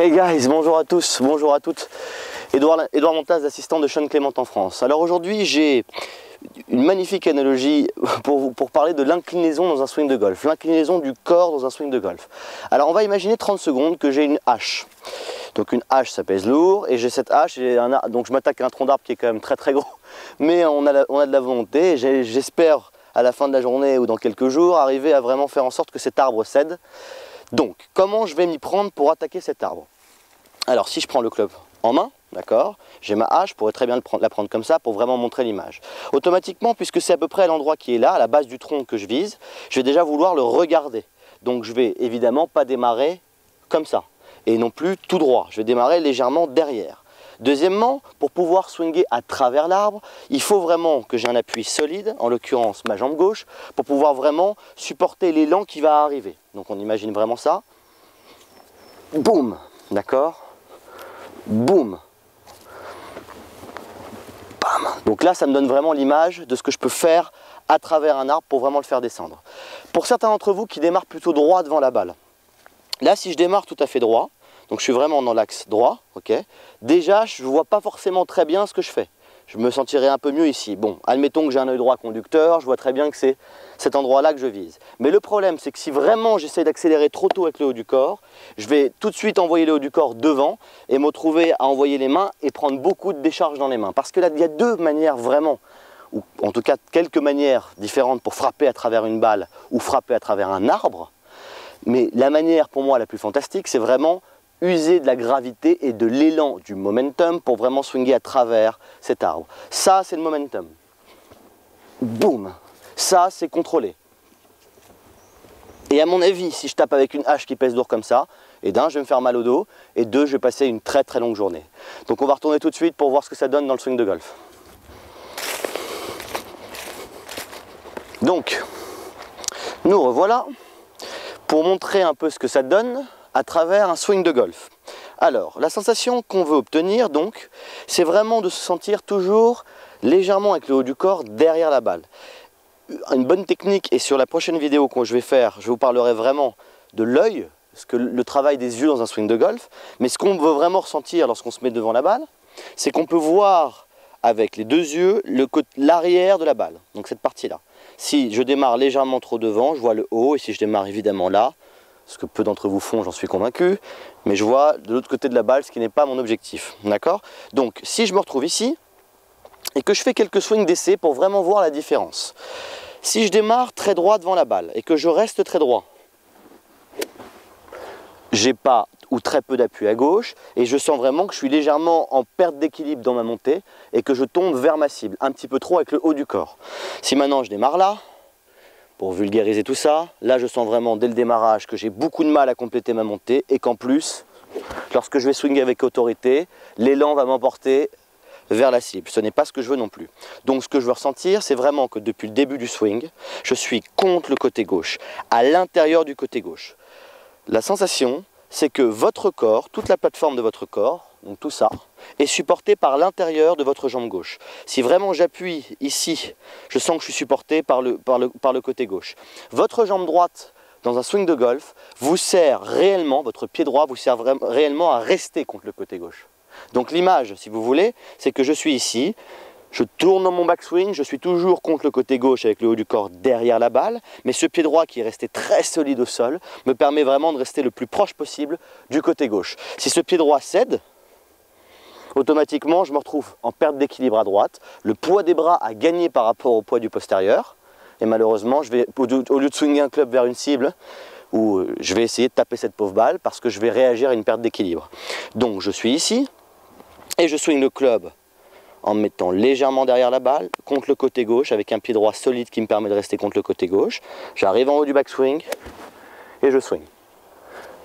Hey guys, bonjour à tous, bonjour à toutes. Edouard Montas, assistant de Sean Clément en France. Alors aujourd'hui, j'ai une magnifique analogie pour parler de l'inclinaison dans un swing de golf, l'inclinaison du corps dans un swing de golf. Alors on va imaginer 30 secondes que j'ai une hache. Donc une hache, ça pèse lourd, et j'ai cette hache, donc je m'attaque à un tronc d'arbre qui est quand même très gros, mais on a de la volonté, et j'espère à la fin de la journée ou dans quelques jours arriver à vraiment faire en sorte que cet arbre cède. Donc comment je vais m'y prendre pour attaquer cet arbre? Alors si je prends le club en main, d'accord, j'ai ma hache, je pourrais très bien la prendre comme ça pour vraiment montrer l'image. Automatiquement, puisque c'est à peu près à l'endroit qui est là, à la base du tronc que je vise, je vais déjà vouloir le regarder. Donc je vais évidemment pas démarrer comme ça, et non plus tout droit, je vais démarrer légèrement derrière. Deuxièmement, pour pouvoir swinger à travers l'arbre, il faut vraiment que j'ai un appui solide, en l'occurrence ma jambe gauche, pour pouvoir vraiment supporter l'élan qui va arriver. Donc on imagine vraiment ça. Boum, d'accord. Boum. Bam. Donc là, ça me donne vraiment l'image de ce que je peux faire à travers un arbre pour vraiment le faire descendre. Pour certains d'entre vous qui démarrent plutôt droit devant la balle, là, si je démarre tout à fait droit, donc je suis vraiment dans l'axe droit, ok, déjà, je ne vois pas forcément très bien ce que je fais. Je me sentirais un peu mieux ici. Bon, admettons que j'ai un œil droit conducteur, je vois très bien que c'est cet endroit-là que je vise. Mais le problème, c'est que si vraiment j'essaie d'accélérer trop tôt avec le haut du corps, je vais tout de suite envoyer le haut du corps devant et me retrouver à envoyer les mains et prendre beaucoup de décharge dans les mains. Parce que là, il y a deux manières vraiment, ou en tout cas quelques manières différentes pour frapper à travers une balle ou frapper à travers un arbre. Mais la manière pour moi la plus fantastique, c'est vraiment user de la gravité et de l'élan du momentum pour vraiment swinger à travers cet arbre. Ça, c'est le momentum. Boum. Ça, c'est contrôlé. Et à mon avis, si je tape avec une hache qui pèse lourd comme ça, et d'un, je vais me faire mal au dos, et deux, je vais passer une très longue journée. Donc on va retourner tout de suite pour voir ce que ça donne dans le swing de golf. Donc, nous revoilà pour montrer un peu ce que ça donne à travers un swing de golf. Alors, la sensation qu'on veut obtenir, donc, c'est vraiment de se sentir toujours légèrement avec le haut du corps derrière la balle. Une bonne technique, et sur la prochaine vidéo que je vais faire, je vous parlerai vraiment de l'œil, le travail des yeux dans un swing de golf, mais ce qu'on veut vraiment ressentir lorsqu'on se met devant la balle, c'est qu'on peut voir avec les deux yeux l'arrière de la balle, donc cette partie-là. Si je démarre légèrement trop devant, je vois le haut, et si je démarre évidemment là, ce que peu d'entre vous font, j'en suis convaincu, mais je vois de l'autre côté de la balle, ce qui n'est pas mon objectif, d'accord? Donc, si je me retrouve ici, et que je fais quelques swings d'essai pour vraiment voir la différence. Si je démarre très droit devant la balle, et que je reste très droit, j'ai pas ou très peu d'appui à gauche, et je sens vraiment que je suis légèrement en perte d'équilibre dans ma montée, et que je tombe vers ma cible, un petit peu trop avec le haut du corps. Si maintenant je démarre là, pour vulgariser tout ça, là je sens vraiment dès le démarrage que j'ai beaucoup de mal à compléter ma montée et qu'en plus, lorsque je vais swinguer avec autorité, l'élan va m'emporter vers la cible. Ce n'est pas ce que je veux non plus. Donc ce que je veux ressentir, c'est vraiment que depuis le début du swing, je suis contre le côté gauche, à l'intérieur du côté gauche. La sensation, c'est que votre corps, toute la plateforme de votre corps, donc tout ça, est supporté par l'intérieur de votre jambe gauche. Si vraiment j'appuie ici, je sens que je suis supporté par le côté gauche. Votre jambe droite, dans un swing de golf, vous sert réellement, votre pied droit vous sert réellement à rester contre le côté gauche. Donc l'image, si vous voulez, c'est que je suis ici, je tourne dans mon backswing, je suis toujours contre le côté gauche avec le haut du corps derrière la balle, mais ce pied droit qui est resté très solide au sol me permet vraiment de rester le plus proche possible du côté gauche. Si ce pied droit cède, automatiquement je me retrouve en perte d'équilibre à droite, le poids des bras a gagné par rapport au poids du postérieur, et malheureusement, au lieu de swinger un club vers une cible, où je vais essayer de taper cette pauvre balle parce que je vais réagir à une perte d'équilibre. Donc je suis ici, et je swing le club en me mettant légèrement derrière la balle, contre le côté gauche, avec un pied droit solide qui me permet de rester contre le côté gauche. J'arrive en haut du backswing, et je swing.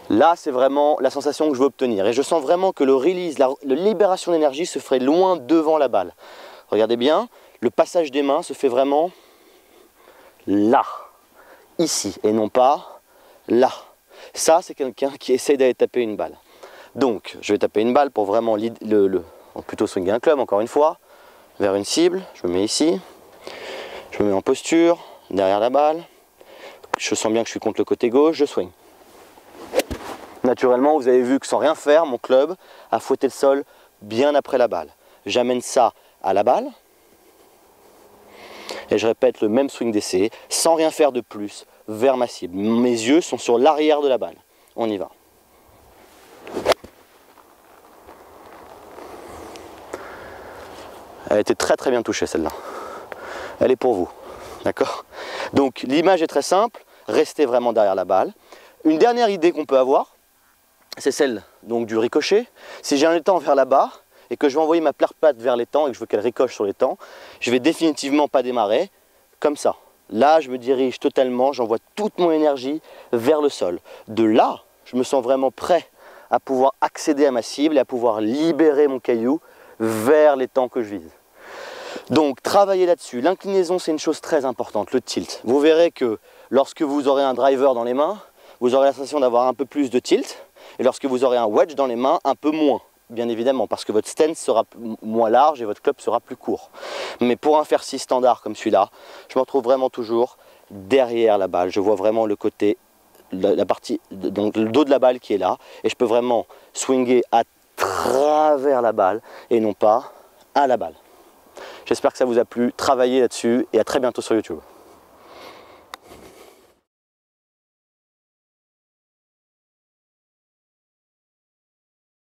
Là, c'est vraiment la sensation que je veux obtenir. Et je sens vraiment que le release, la libération d'énergie se ferait loin devant la balle. Regardez bien, le passage des mains se fait vraiment là, ici, et non pas là. Ça, c'est quelqu'un qui essaie d'aller taper une balle. Donc, je vais taper une balle pour vraiment plutôt swinger un club, encore une fois, vers une cible. Je me mets ici, je me mets en posture, derrière la balle. Je sens bien que je suis contre le côté gauche, je swing. Naturellement, vous avez vu que sans rien faire, mon club a fouetté le sol bien après la balle. J'amène ça à la balle et je répète le même swing d'essai, sans rien faire de plus, vers ma cible. Mes yeux sont sur l'arrière de la balle. On y va. Elle a été très très bien touchée celle-là. Elle est pour vous. D'accord? Donc l'image est très simple, restez vraiment derrière la balle. Une dernière idée qu'on peut avoir, c'est celle donc, du ricochet. Si j'ai un étang vers là-bas et que je vais envoyer ma plate vers l'étang et que je veux qu'elle ricoche sur l'étang, je vais définitivement pas démarrer comme ça. Là, je me dirige totalement, j'envoie toute mon énergie vers le sol. De là, je me sens vraiment prêt à pouvoir accéder à ma cible et à pouvoir libérer mon caillou vers l'étang que je vise. Donc, travaillez là-dessus. L'inclinaison, c'est une chose très importante, le tilt. Vous verrez que lorsque vous aurez un driver dans les mains, vous aurez la sensation d'avoir un peu plus de tilt. Et lorsque vous aurez un wedge dans les mains, un peu moins, bien évidemment, parce que votre stance sera moins large et votre club sera plus court. Mais pour un faire 6 standard comme celui-là, je me retrouve vraiment toujours derrière la balle. Je vois vraiment le côté, la partie, donc le dos de la balle qui est là, et je peux vraiment swinger à travers la balle et non pas à la balle. J'espère que ça vous a plu, travaillez là-dessus et à très bientôt sur YouTube.